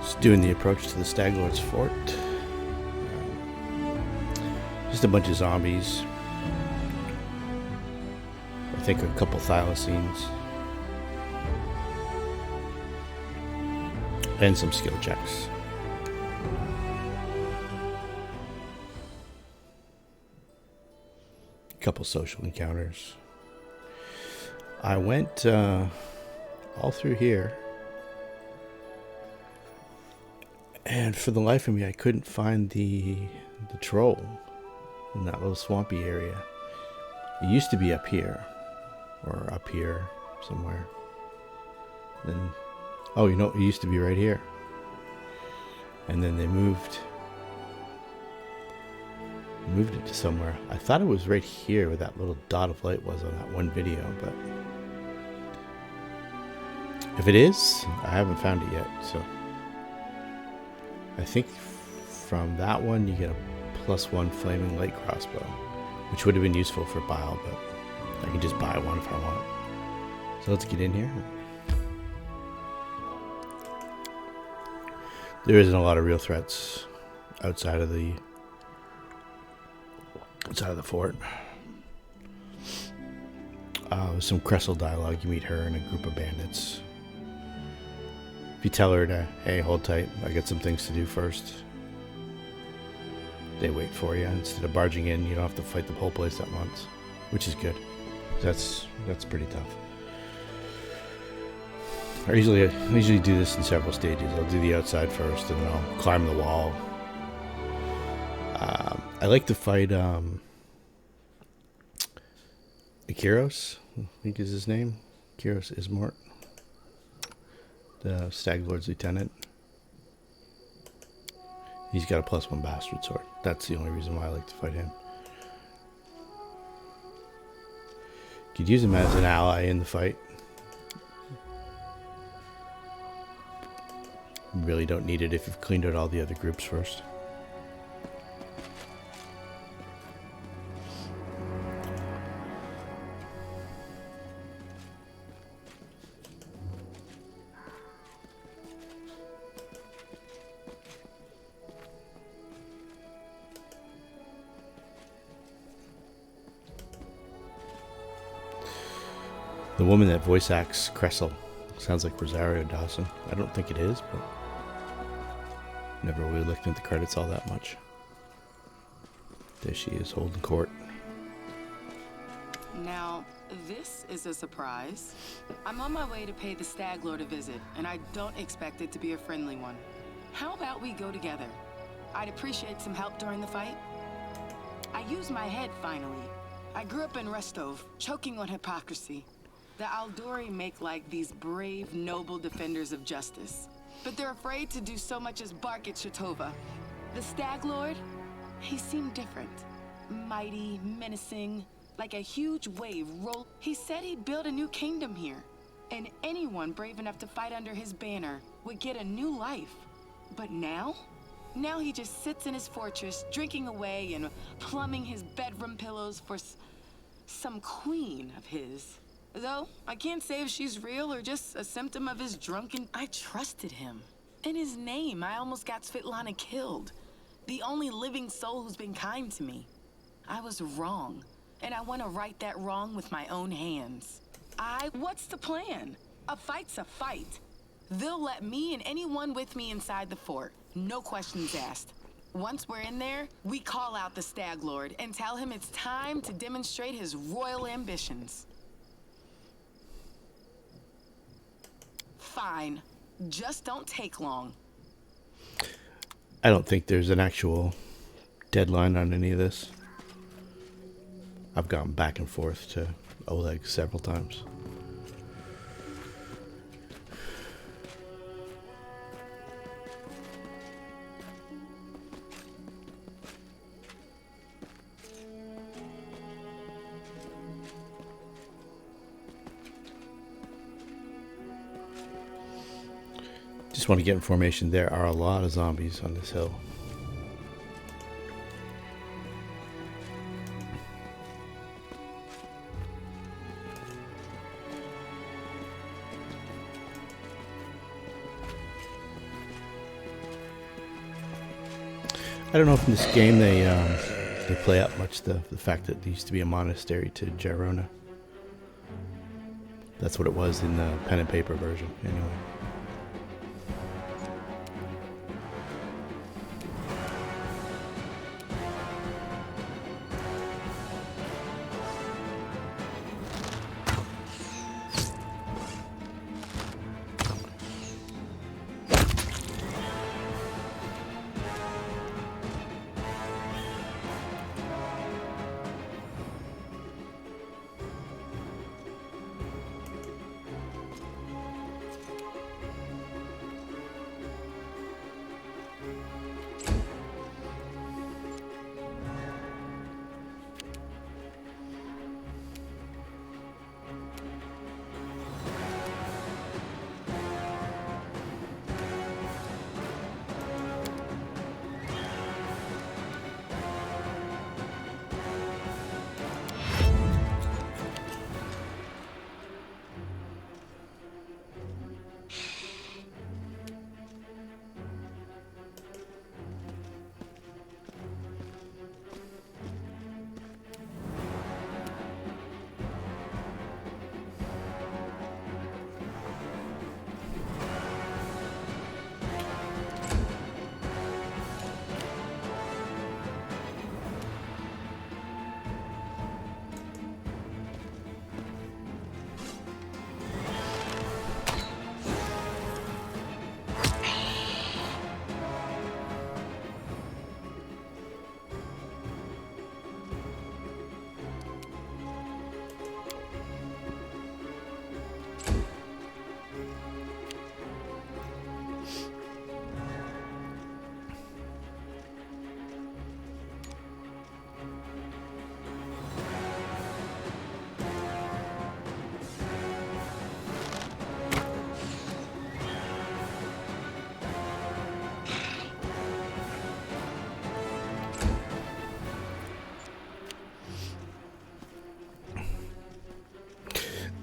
Just doing the approach to the Stag Lord's fort. Just a bunch of zombies. I think a couple thylacines. And some skill checks. A couple social encounters. I went all through here. And for the life of me, I couldn't find the troll in that little swampy area. It used to be up here. Or up here somewhere. Then, oh, you know, it used to be right here. And then they moved it to somewhere. I thought it was right here where that little dot of light was on that one video, but if it is, I haven't found it yet. So I think from that one you get a +1 flaming light crossbow, which would have been useful for Bile, but I can just buy one if I want. So let's get in here. There isn't a lot of real threats outside of the fort. Some Cressel dialogue. You meet her and a group of bandits. If you tell her to, hey, hold tight, I got some things to do first, they wait for you. Instead of barging in, you don't have to fight the whole place at once, which is good. That's pretty tough. I usually do this in several stages. I'll do the outside first, and then I'll climb the wall. I like to fight Akiros, I think is his name. Akiros Ismort, the Stag Lord's lieutenant. He's got a +1 bastard sword. That's the only reason why I like to fight him. Could use him as an ally in the fight. Really don't need it if you've cleaned out all the other groups first. The woman that voice acts Cressel sounds like Rosario Dawson. I don't think it is, but never really looked at the credits all that much. There she is, holding court. Now, this is a surprise. I'm on my way to pay the Stag Lord a visit, and I don't expect it to be a friendly one. How about we go together? I'd appreciate some help during the fight. I use my head, finally. I grew up in Restov, choking on hypocrisy. The Aldori make like these brave, noble defenders of justice. But they're afraid to do so much as bark at Shatova. The Stag Lord, he seemed different. Mighty, menacing, like a huge wave roll. He said he'd build a new kingdom here. And anyone brave enough to fight under his banner would get a new life. But now? Now he just sits in his fortress, drinking away and plumbing his bedroom pillows for some queen of his. Though, I can't say if she's real or just a symptom of his drunken... I trusted him. In his name, I almost got Svetlana killed. The only living soul who's been kind to me. I was wrong, and I want to right that wrong with my own hands. What's the plan? A fight's a fight. They'll let me and anyone with me inside the fort. No questions asked. Once we're in there, we call out the Stag Lord and tell him it's time to demonstrate his royal ambitions. Fine. Just don't take long. I don't think there's an actual deadline on any of this. I've gone back and forth to Oleg several times. Just want to get information. There are a lot of zombies on this hill. don't know if in this game they play up much the fact that there used to be a monastery to Gyronna. That's what it was in the pen and paper version, anyway.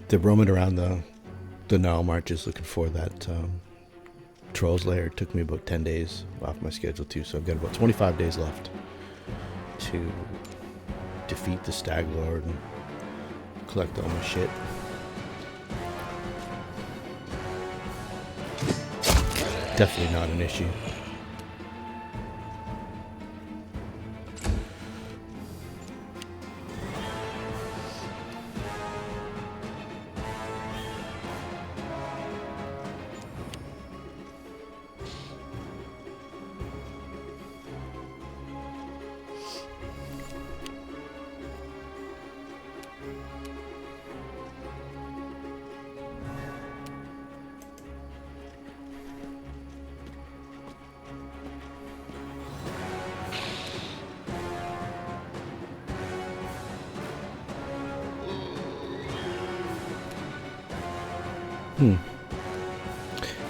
They're roaming around the Nile marches looking for that Trolls Lair. It took me about 10 days off my schedule too, so I've got about 25 days left to defeat the Stag Lord and collect all my shit. Definitely not an issue.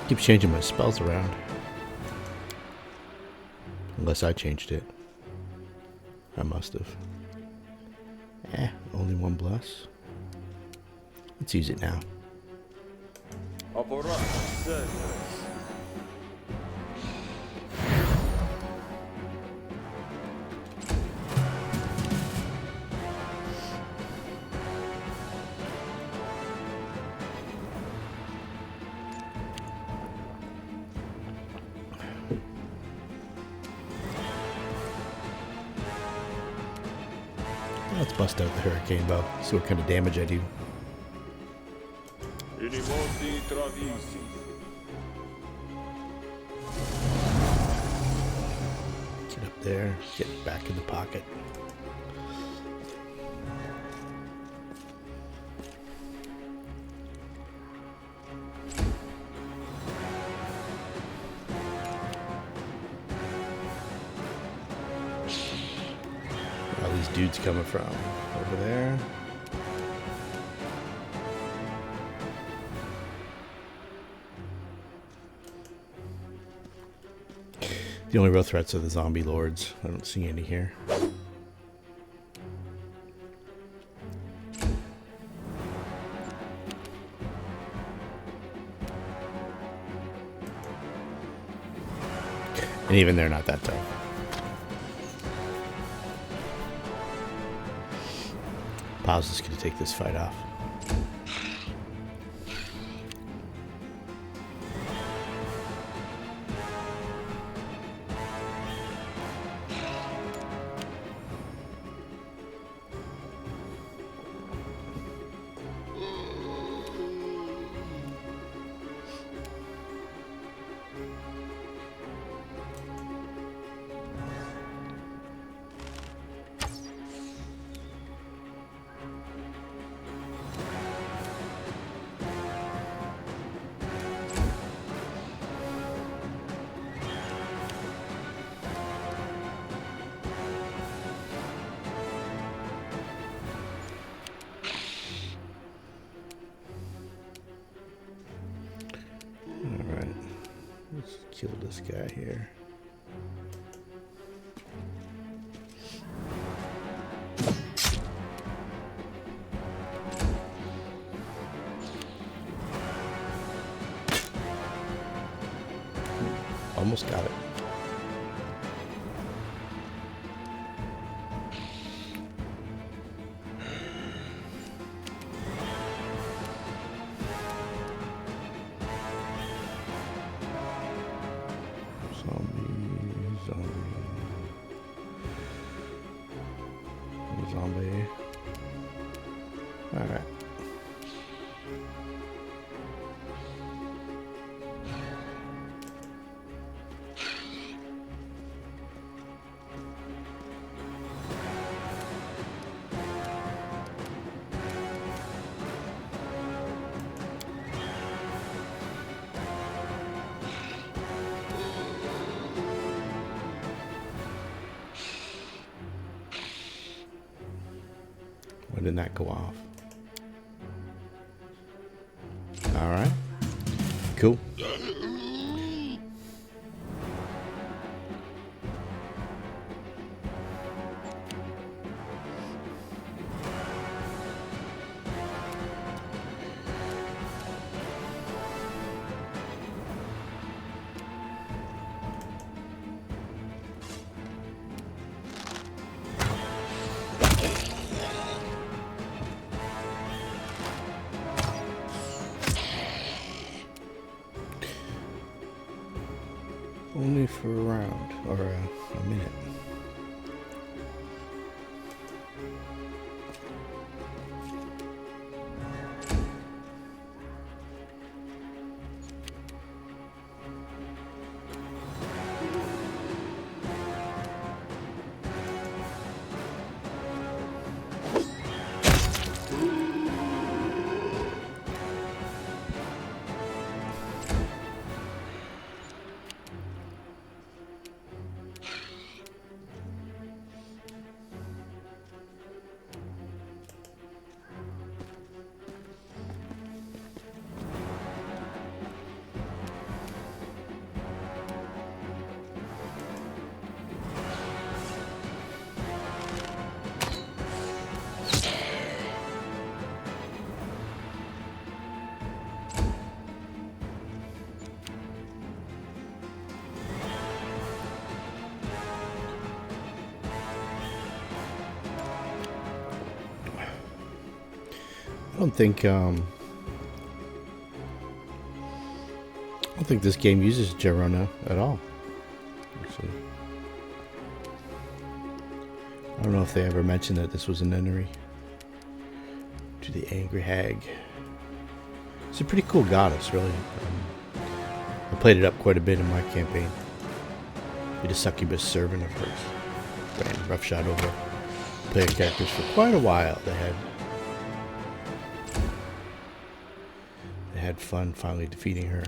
Keeps changing my spells around. Unless I changed it. I must have. Only one bless. Let's use it now. Let's bust out the hurricane bow, see what kind of damage I do. Get up there, get back in the pocket. Dudes coming from over there. The only real threats are the zombie lords. I don't see any here. And even they're not that tough. How's this going to take this fight off? Alright, let's kill this guy here. Almost got it. Zombie. All right. When did that go off? All right. Cool. Only for a round or a minute. I don't think this game uses Gyronna at all. Actually, I don't know if they ever mentioned that this was an enemy to the Angry Hag. It's a pretty cool goddess, really. I played it up quite a bit in my campaign. Be the succubus servant of hers. Ran roughshod over player characters for quite a while. They had fun finally defeating her.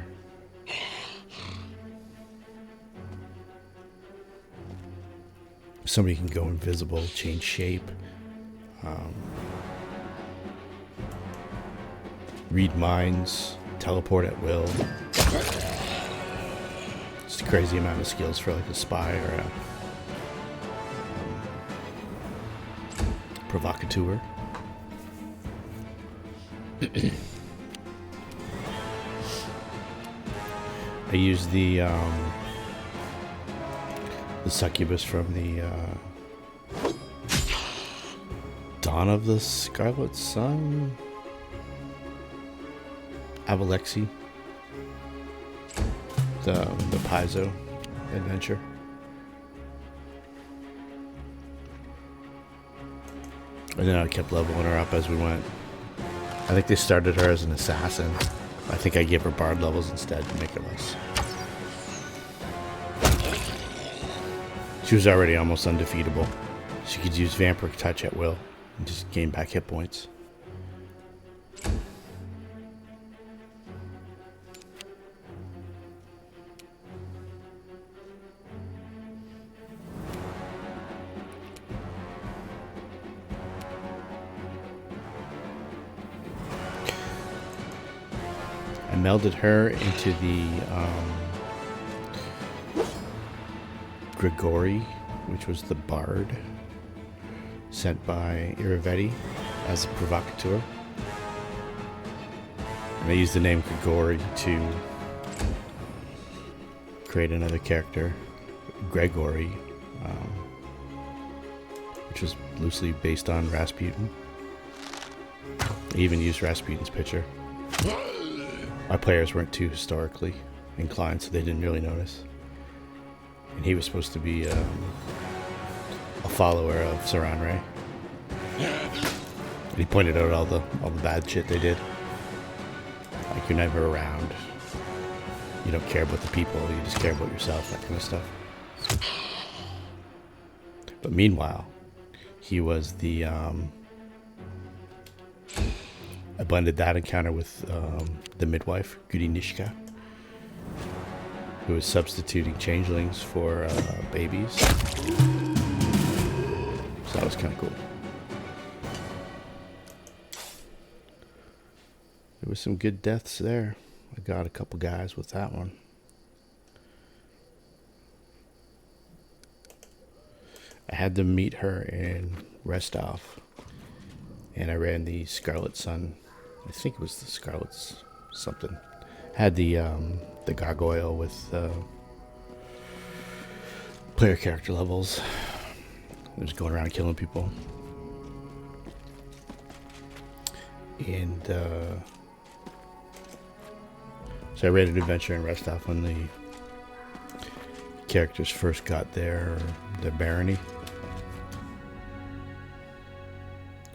Somebody can go invisible, change shape, read minds, teleport at will. It's a crazy amount of skills for like a spy or a provocateur. I used the succubus from the Dawn of the Scarlet Sun. Avalexi. The Paizo adventure. And then I kept leveling her up as we went. I think they started her as an assassin. I think I gave her bard levels instead to make her less. She was already almost undefeatable. She could use Vampiric Touch at will and just gain back hit points. I melded her into the Grigori, which was the bard sent by Irivetti as a provocateur. And I used the name Grigori to create another character, Gregory, which was loosely based on Rasputin. I even used Rasputin's picture. My players weren't too historically inclined, so they didn't really notice. And he was supposed to be a follower of Saran Ray. And he pointed out all the bad shit they did. Like, you're never around. You don't care about the people. You just care about yourself. That kind of stuff. But meanwhile, he was the I blended that encounter with the midwife, Gyronna, who was substituting changelings for babies. So that was kind of cool. There was some good deaths there. I got a couple guys with that one. I had to meet her in Restov, and I ran the Scarlet Sun. I think it was the Scarlet something. Had the gargoyle with player character levels. I was going around killing people. And so I ran an adventure in Restov when the characters first got their barony.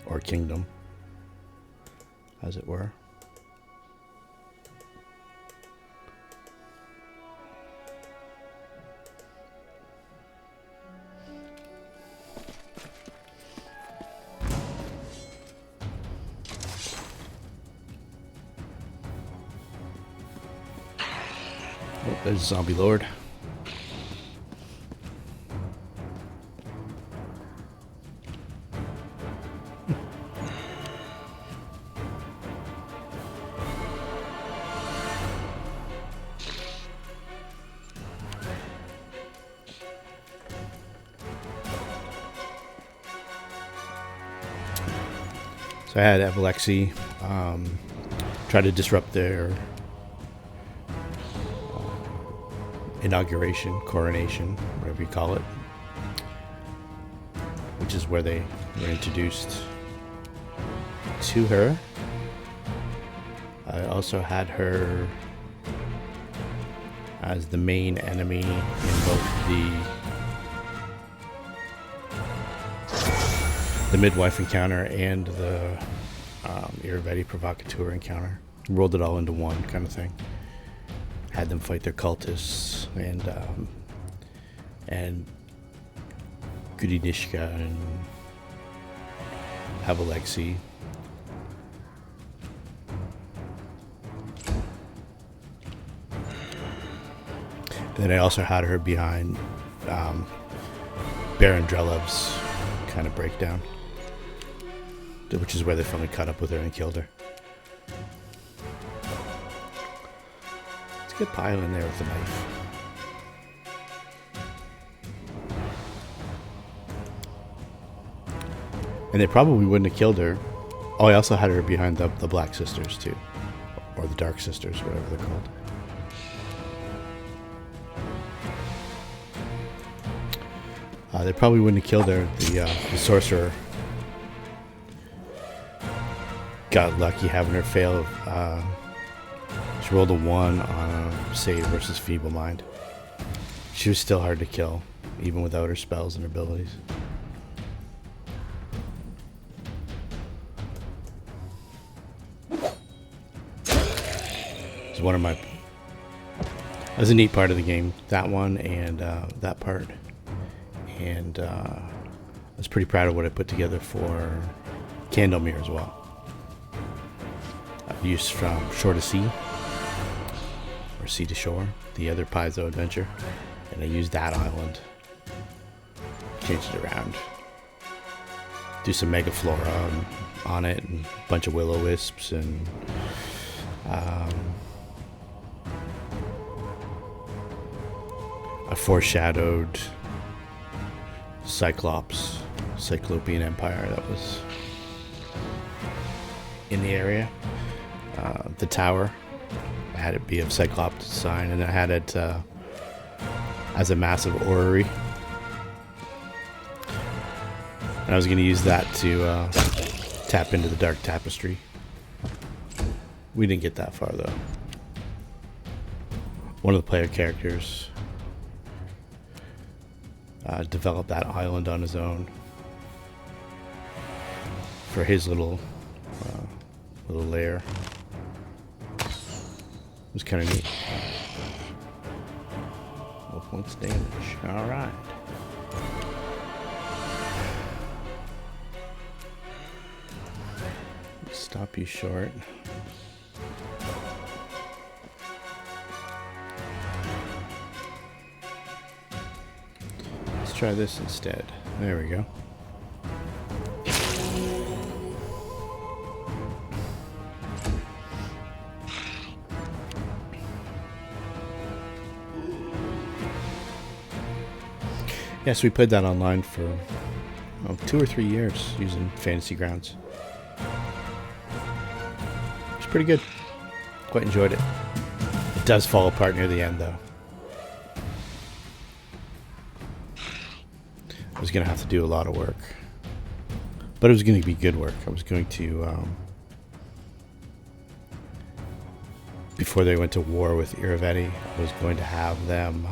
Or kingdom, as it were. Oh, there's Zombie Lord. So I had Avalexi try to disrupt their inauguration, coronation, whatever you call it, which is where they were introduced to her. I also had her as the main enemy in both the midwife encounter and the Irivetti provocateur encounter. Rolled it all into one kind of thing. Had them fight their cultists and Gyronna and Avalexi. And then I also had her behind Baron Drelev's kind of breakdown, which is where they finally caught up with her and killed her. It's a good pile in there with the knife. And they probably wouldn't have killed her. Oh, I also had her behind the Black Sisters too, or the Dark Sisters, whatever they're called. They probably wouldn't have killed her. The sorcerer got lucky having her fail. She rolled a 1 on a save versus Feeble Mind. She was still hard to kill, even without her spells and abilities. It's one of my... That was a neat part of the game. That one and that part. And I was pretty proud of what I put together for Candlemere as well. I've used from Shore to Sea, or Sea to Shore, the other Paizo adventure, and I used that island. Changed it around. Do some Mega Flora on it, and a bunch of Will-O-Wisps, and a foreshadowed Cyclopean Empire that was in the area. The tower, I had it be of Cyclops design, and I had it as a massive orrery. And I was going to use that to tap into the Dark Tapestry. We didn't get that far though. One of the player characters developed that island on his own for his little lair. It was kind of neat. 12 points damage. Alright. Stop you short. Let's try this instead. There we go. Yes, we played that online for 2 or 3 years using Fantasy Grounds. It's pretty good. Quite enjoyed it. It does fall apart near the end though. I was going to have to do a lot of work. But it was going to be good work. I was going to... before they went to war with Iravetti, I was going to have them...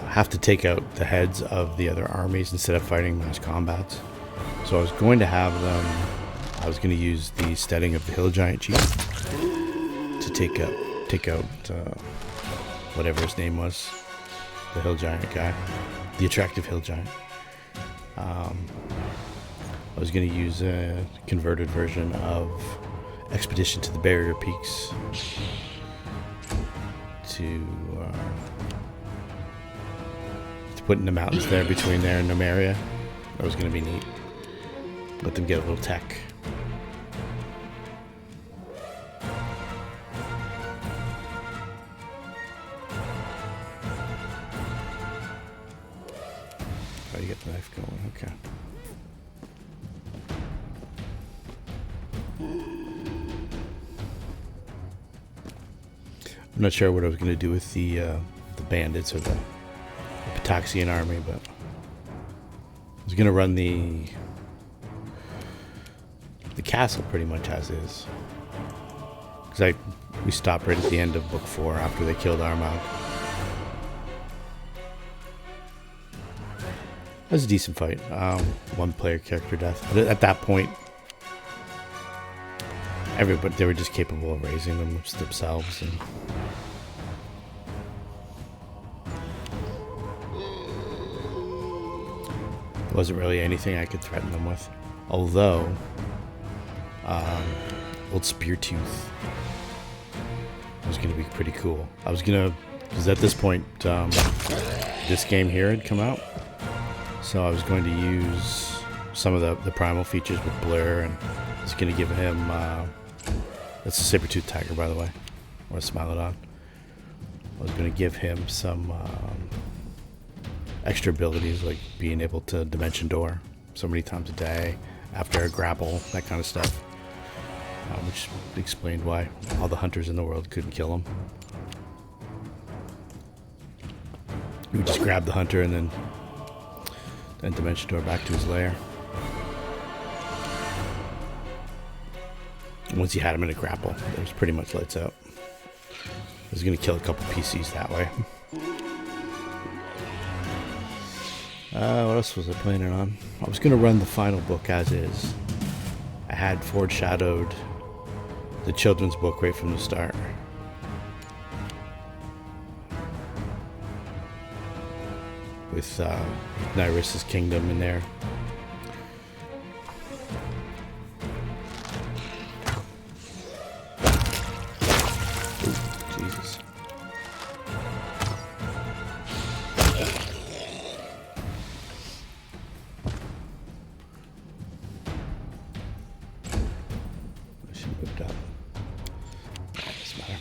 have to take out the heads of the other armies instead of fighting mass combats. So I was going to have them... I was going to use the steading of the Hill Giant Chief to take out whatever his name was, the Hill Giant guy, the attractive Hill Giant. I was going to use a converted version of Expedition to the Barrier Peaks to put in the mountains there between there and Numeria. That was going to be neat. Let them get a little tech. Oh, you get the knife going. Okay. I'm not sure what I was going to do with the bandits or the Pataxian army, but I was going to run the castle pretty much as is. Because we stopped right at the end of book 4 after they killed Armagh. It was a decent fight. One player character death. But at that point, everybody, they were just capable of raising them themselves. And there wasn't really anything I could threaten them with. Although, old Speartooth was going to be pretty cool. I was going to, because at this point, this game here had come out. So I was going to use some of the primal features with Blur, and I was going to give him, that's a saber-toothed tiger, by the way, or a Smilodon. I was going to give him some extra abilities, like being able to dimension door so many times a day, after a grapple, that kind of stuff. Which explained why all the hunters in the world couldn't kill him. You would just grab the hunter and then and dimension door back to his lair. Once he had him in a grapple, it was pretty much lights out. I was going to kill a couple PCs that way. What else was I planning on? I was going to run the final book as is. I had foreshadowed the children's book right from the start. With Nyris's kingdom in there. Ooh, Jesus. She whipped up. Doesn't matter.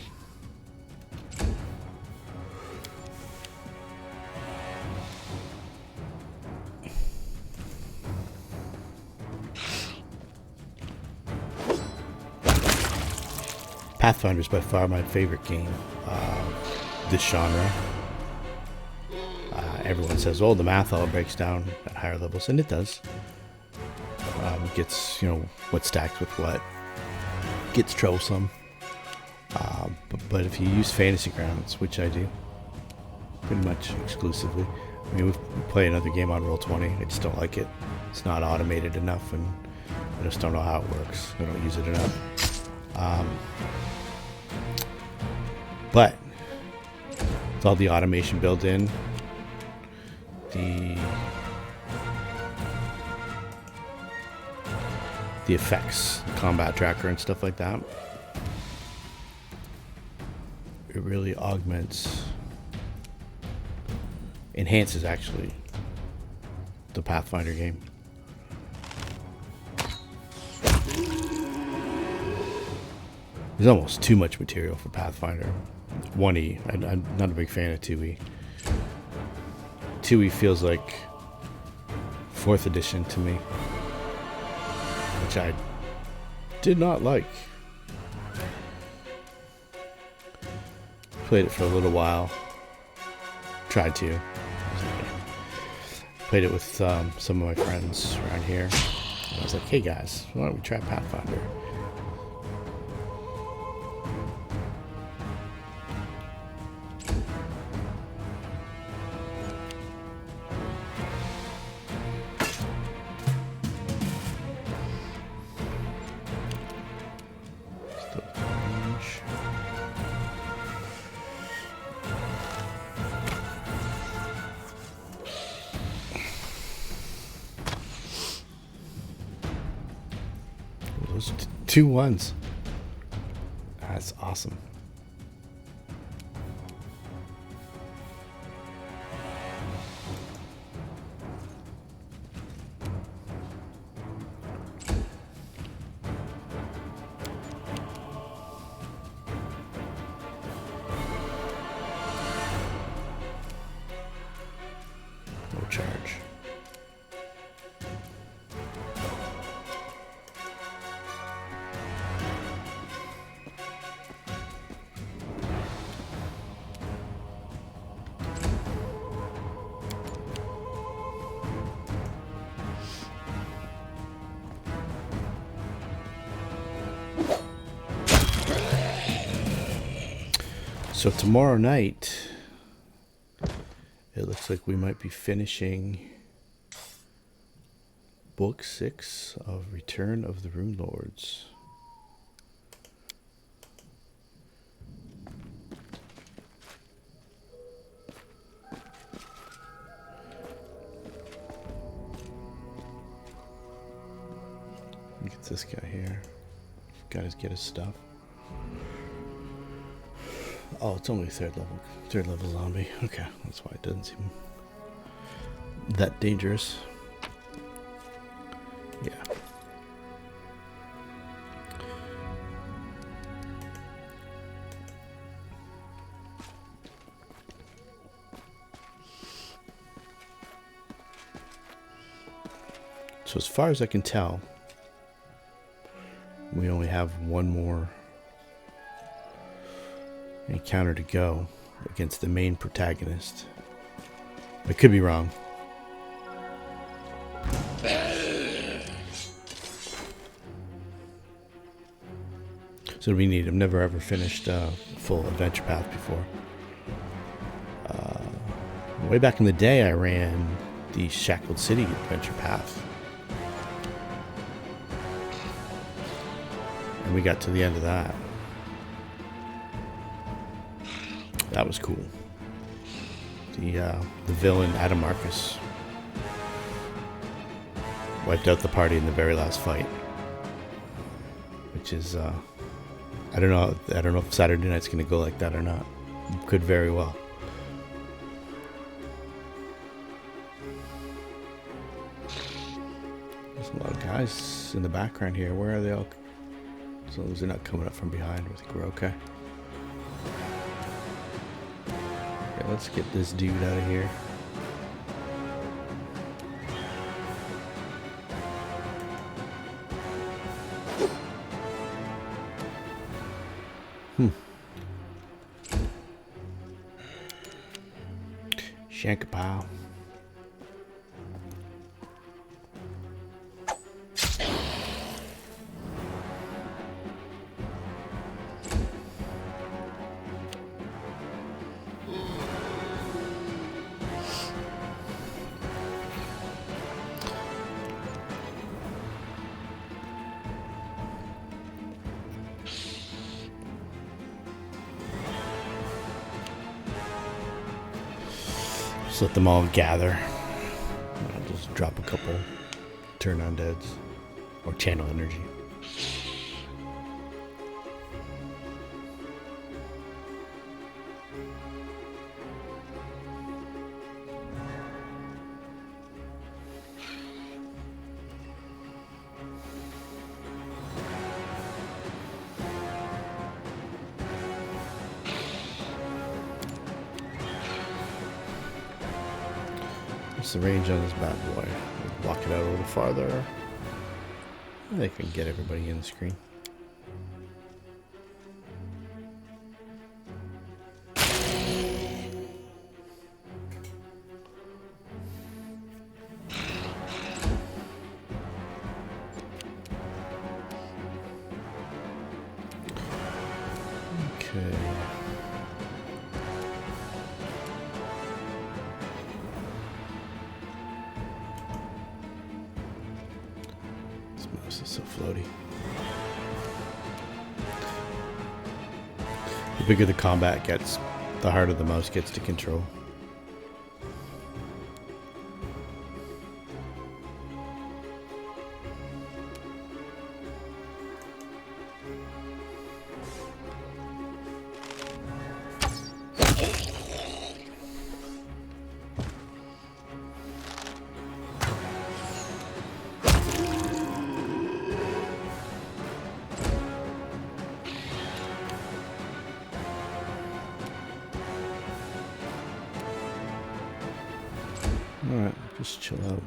Pathfinder is by far my favorite game of this genre. Everyone says, "Oh, the math all breaks down at higher levels," and it does. It gets, what stacks with what. Gets troublesome. But if you use fantasy grounds, which I do, pretty much exclusively. I mean, we play another game on Roll20. I just don't like it. It's not automated enough, and I just don't know how it works. I don't use it enough. But with all the automation built in, the effects, combat tracker and stuff like that, it really enhances actually the Pathfinder game. There's almost too much material for Pathfinder. 1E, I'm not a big fan of 2E. 2E feels like 4th edition to me, which I did not like. Played it for a little while. Tried to. Played it with some of my friends around here. And I was like, hey guys, why don't we try Pathfinder? Those 2 1s. That's awesome. No charge. So tomorrow night, it looks like we might be finishing Book 6 of Return of the Rune Lords. Get this guy here. Gotta get his stuff. Oh, it's only a third level zombie. Okay, that's why it doesn't seem that dangerous. Yeah. So as far as I can tell, we only have one more encounter to go against the main protagonist. I could be wrong. So we need. I've never ever finished a full adventure path before. Way back in the day, I ran the Shackled City adventure path. And we got to the end of that. That was cool. The villain, Adam Marcus, wiped out the party in the very last fight. Which is, I don't know if Saturday night's going to go like that or not. Could very well. There's a lot of guys in the background here. Where are they all? As long as they're not coming up from behind, I think we're okay. Okay, let's get this dude out of here. Shankapow. Just let them all gather. I'll just drop a couple turn on deads or channel energy. What's the range on this bad boy? We'll block it out a little farther. I think I can get everybody in the screen. Okay. This is so floaty. The bigger the combat gets, the harder the mouse gets to control. Alright, just chill out.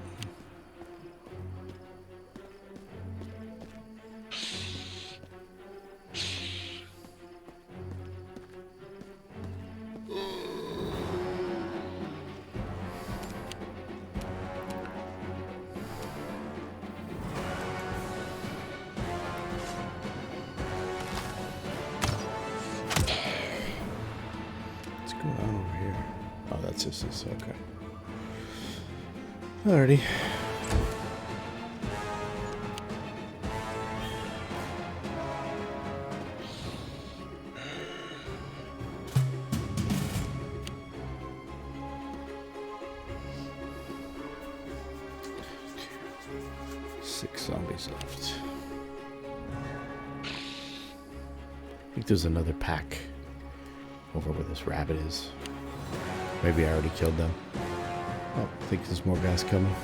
What's going on over here? Oh, that's just this, okay. Alrighty. Six zombies left. I think there's another pack over where this rabbit is. Maybe I already killed them. Oh, I think there's more guys coming.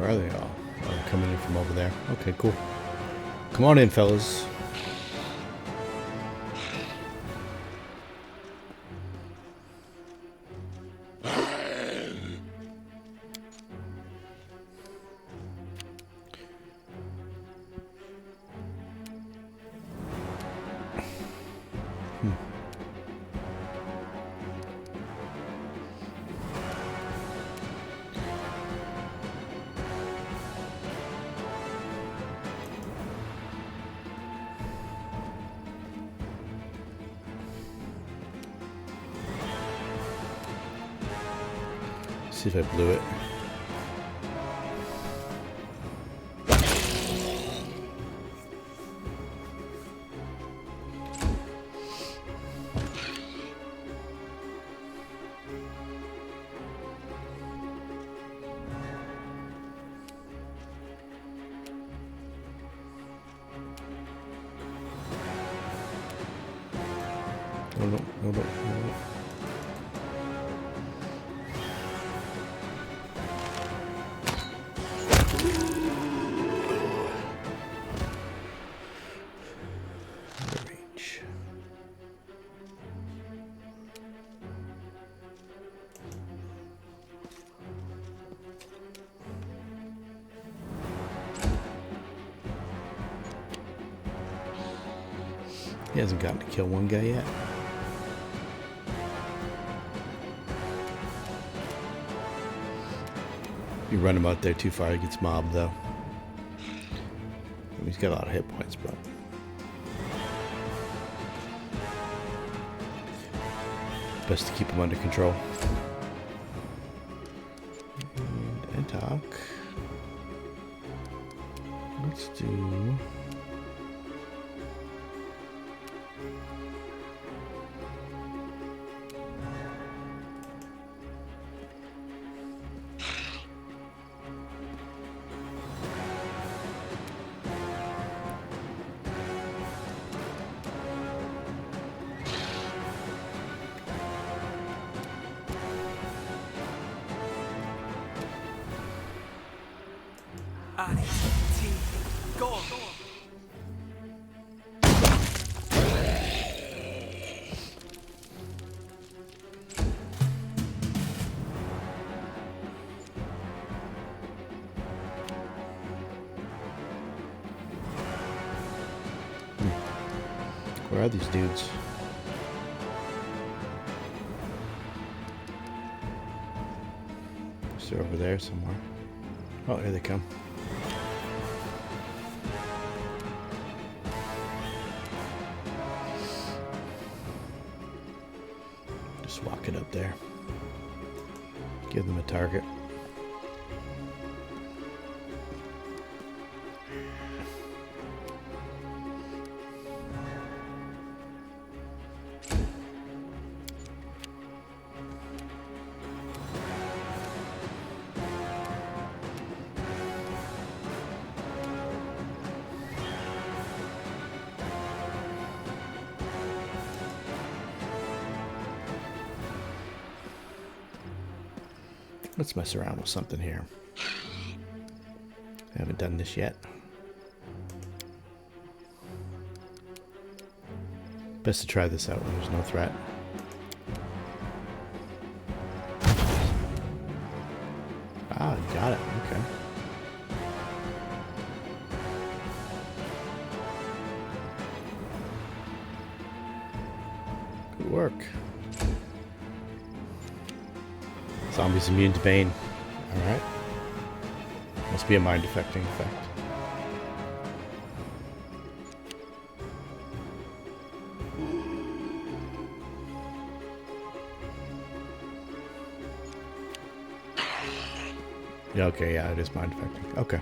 Where are they all? Oh, they're coming in from over there. Okay, cool. Come on in, fellas. See if I blew it. No, no, no, no, no. He hasn't gotten to kill one guy yet. You run him out there too far, he gets mobbed though. He's got a lot of hit points, but best to keep him under control. And talk. Let's do. Go. Where are these dudes? They're over there somewhere. Oh, here they come. Just walk it up there. Give them a target. Let's mess around with something here. I haven't done this yet. Best to try this out when there's no threat. Ah, got it. Okay. Good work. Zombies immune to pain. Alright. Must be a mind affecting effect. Yeah, okay, yeah, it is mind affecting. Okay.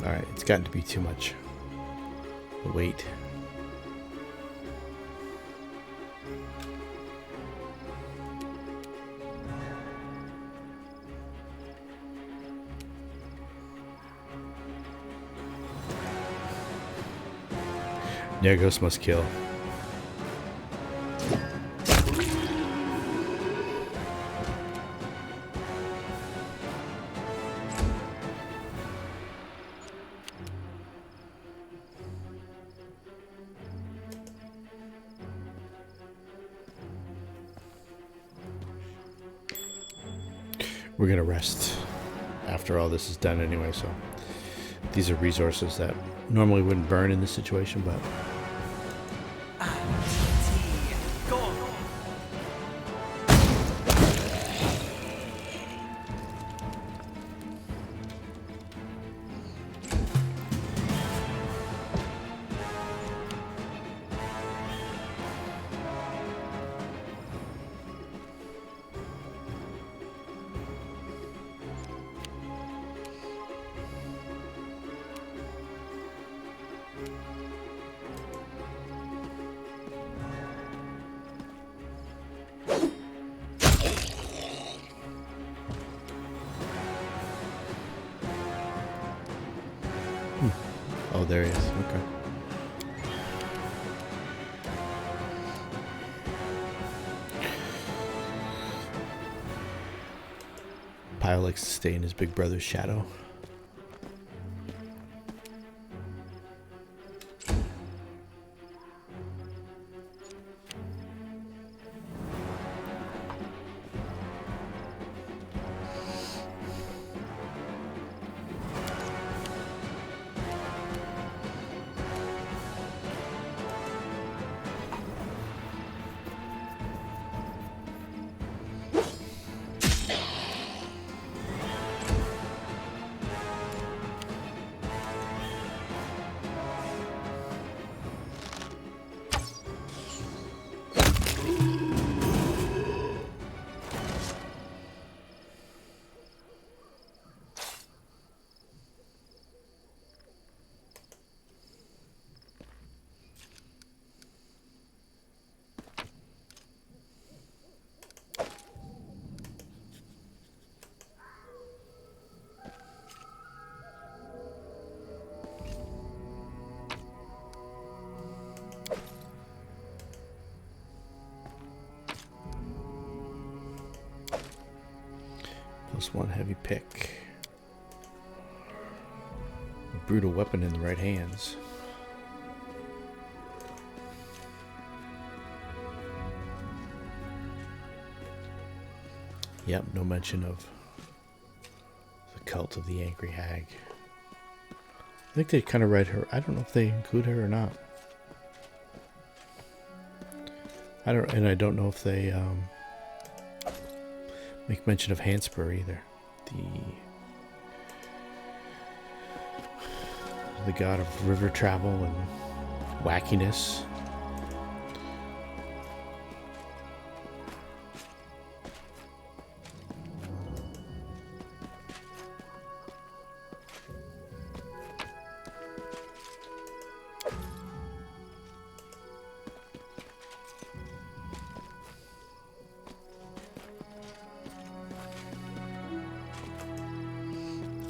Alright, it's gotten to be too much. The weight. Nergos must kill. We're gonna rest after all this is done anyway, so these are resources that normally wouldn't burn in this situation, but Go on. oh, there he is. Okay. Pyle likes to stay in his big brother's shadow. +1 heavy pick. A brutal weapon in the right hands. Yep, no mention of the cult of the angry hag. I think they kind of read her. I don't know if they include her or not. I don't know if they make mention of Hanspur either. The god of river travel and wackiness.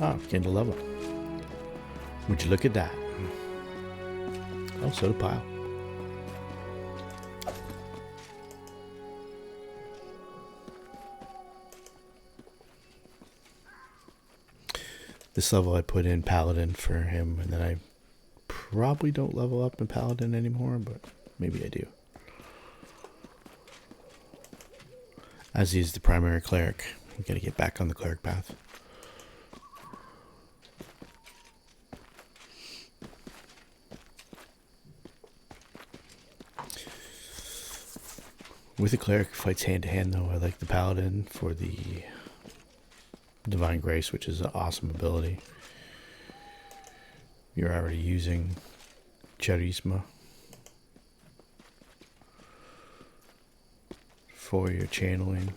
Ah, begin to level. Would you look at that? Oh, so did Pyle. This level I put in Paladin for him, and then I probably don't level up in Paladin anymore, but maybe I do. As he's the primary cleric, we gotta get back on the cleric path. With the cleric who fights hand to hand, though, I like the paladin for the divine grace, which is an awesome ability. You're already using charisma for your channeling.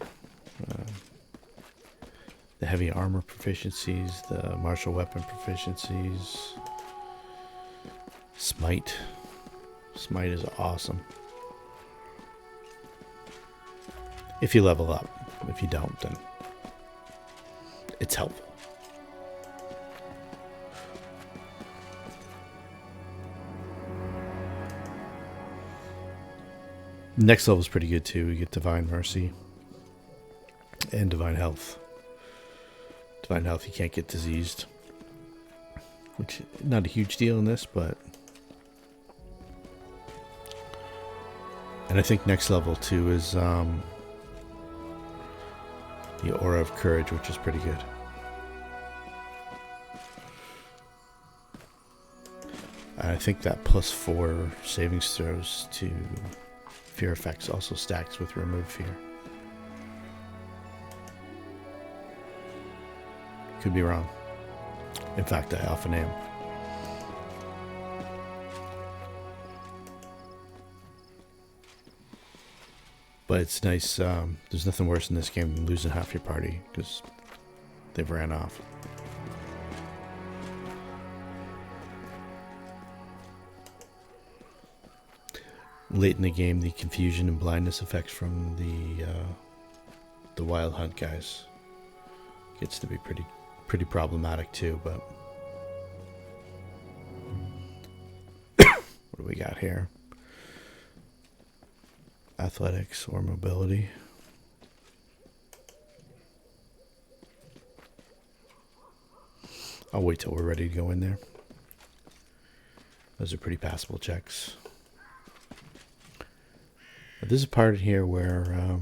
the heavy armor proficiencies, the martial weapon proficiencies. Smite. Smite is awesome. If you level up. If you don't, then it's helpful. Next level is pretty good too. You get Divine Mercy and Divine Health. Divine Health, you can't get diseased, which not a huge deal in this, but and I think next level too is the Aura of Courage, which is pretty good. I think that +4 savings throws to fear effects also stacks with remove fear. Could be wrong. In fact, I often am. But it's nice. There's nothing worse in this game than losing half your party because they've ran off. Late in the game, the confusion and blindness effects from the wild hunt guys gets to be pretty problematic too. But what do we got here? Athletics or mobility. I'll wait till we're ready to go in there. Those are pretty passable checks. But there's a part in here where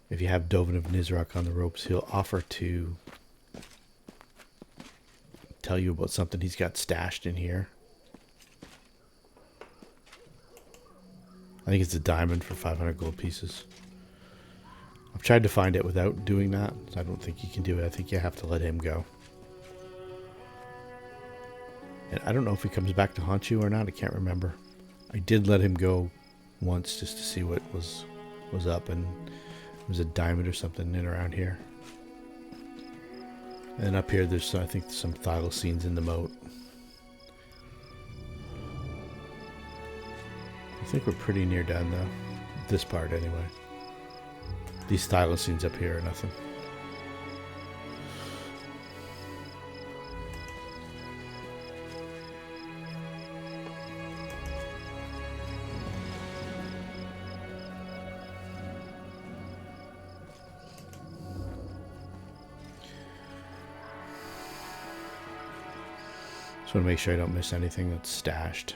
if you have Dovin of Nizrak on the ropes, he'll offer to tell you about something he's got stashed in here. I think it's a diamond for 500 gold pieces. I've tried to find it without doing that. I don't think you can do it. I think you have to let him go. And I don't know if he comes back to haunt you or not. I can't remember. I did let him go once just to see what was up, and it was a diamond or something in around here. And up here there's, I think, some thylacines in the moat. I think we're pretty near done though. This part anyway. These thylacines up here are nothing. Just want to make sure I don't miss anything that's stashed.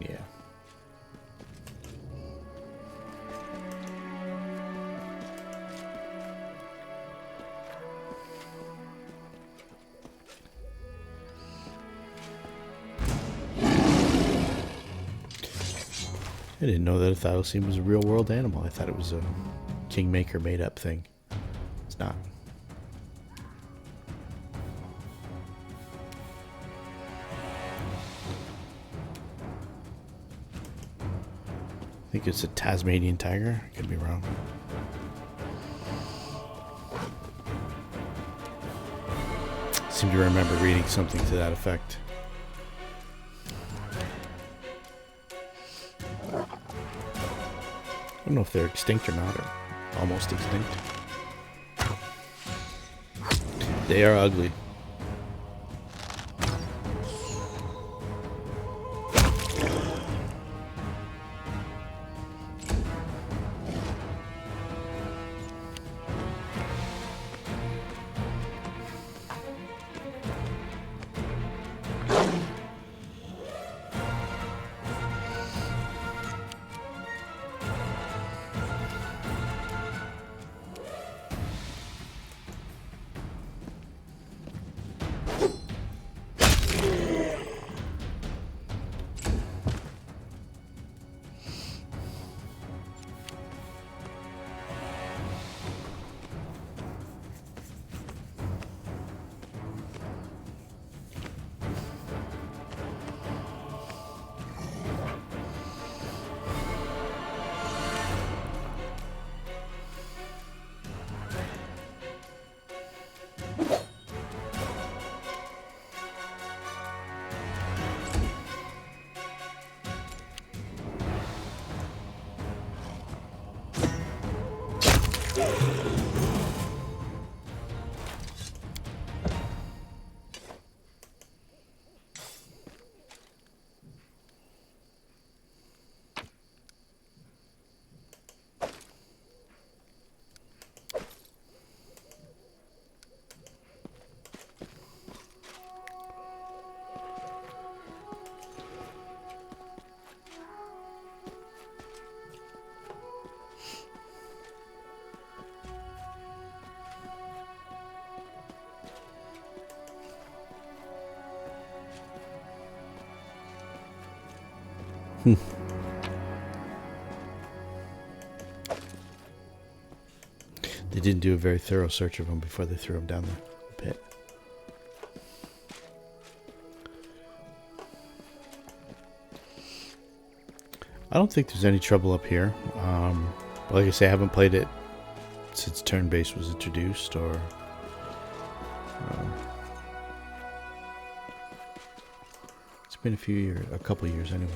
Yeah. I didn't know that a thylacine was a real world animal. I thought it was a Kingmaker made up thing. It's not. I think it's a Tasmanian tiger. I could be wrong. I seem to remember reading something to that effect. I don't know if they're extinct or not, or almost extinct. They are ugly. They didn't do a very thorough search of him before they threw him down the pit. I don't think there's any trouble up here. Like I say, I haven't played it since turn-based was introduced, or it's been a couple years anyway.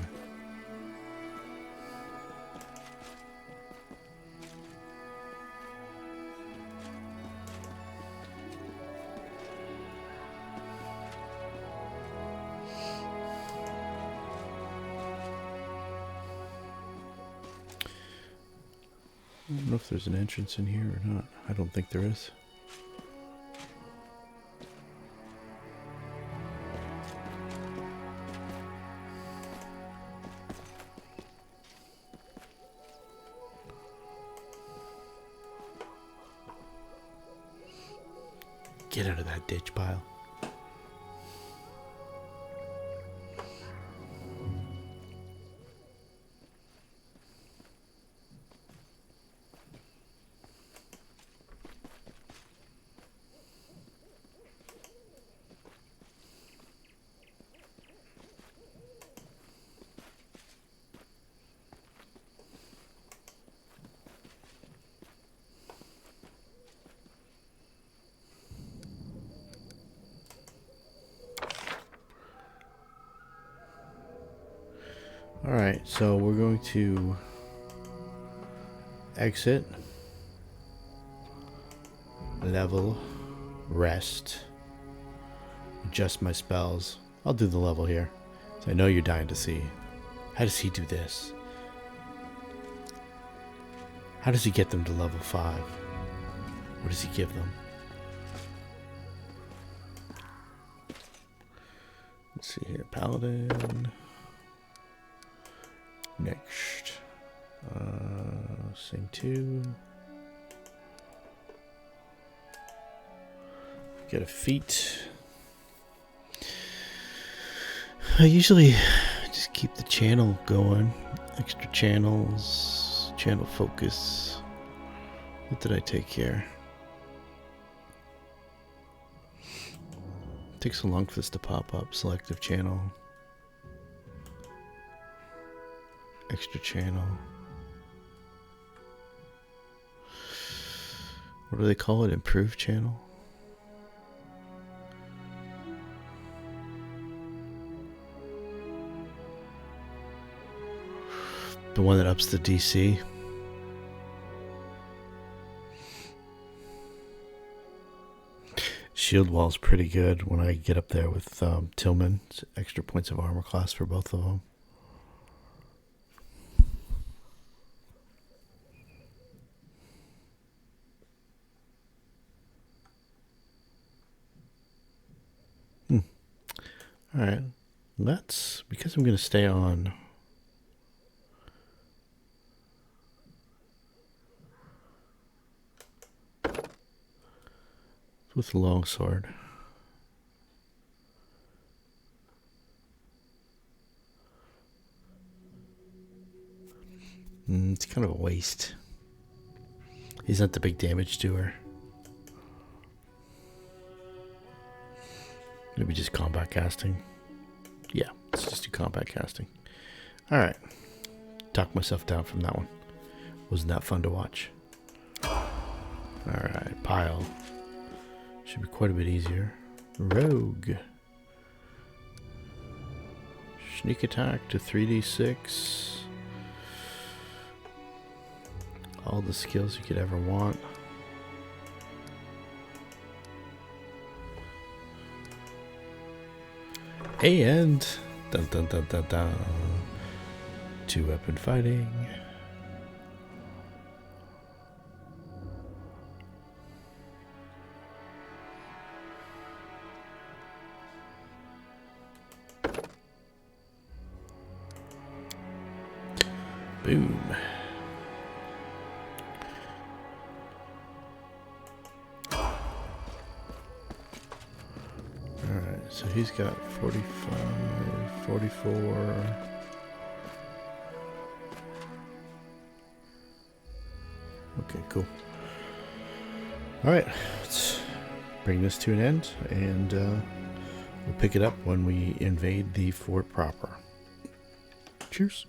I don't know if there's an entrance in here or not. I don't think there is. Get out of that ditch pile. Alright, so we're going to exit, level, rest, adjust my spells. I'll do the level here. So I know you're dying to see. How does he do this? How does he get them to level 5? What does he give them? Let's see here, Paladin. Next, same two. Get a feat. I usually just keep the channel going. Extra channels, channel focus. What did I take here? It takes so long for this to pop up. Selective channel. Extra channel. What do they call it? Improved channel? The one that ups the DC. Shield wall's pretty good when I get up there with Tillman. It's extra points of armor class for both of them. Alright, let's, because I'm going to stay on with the longsword. It's kind of a waste. He's not the big damage doer. Maybe just combat casting. Yeah, let's just do combat casting. Alright. Talk myself down from that one. Wasn't that fun to watch? Alright, pile. Should be quite a bit easier. Rogue. Sneak attack to 3d6. All the skills you could ever want. And dun dun dun dun dun. 2-weapon fighting. Boom. Alright, so he's got 45, 44, Okay, cool. Alright, let's bring this to an end, and we'll pick it up when we invade the fort proper. Cheers.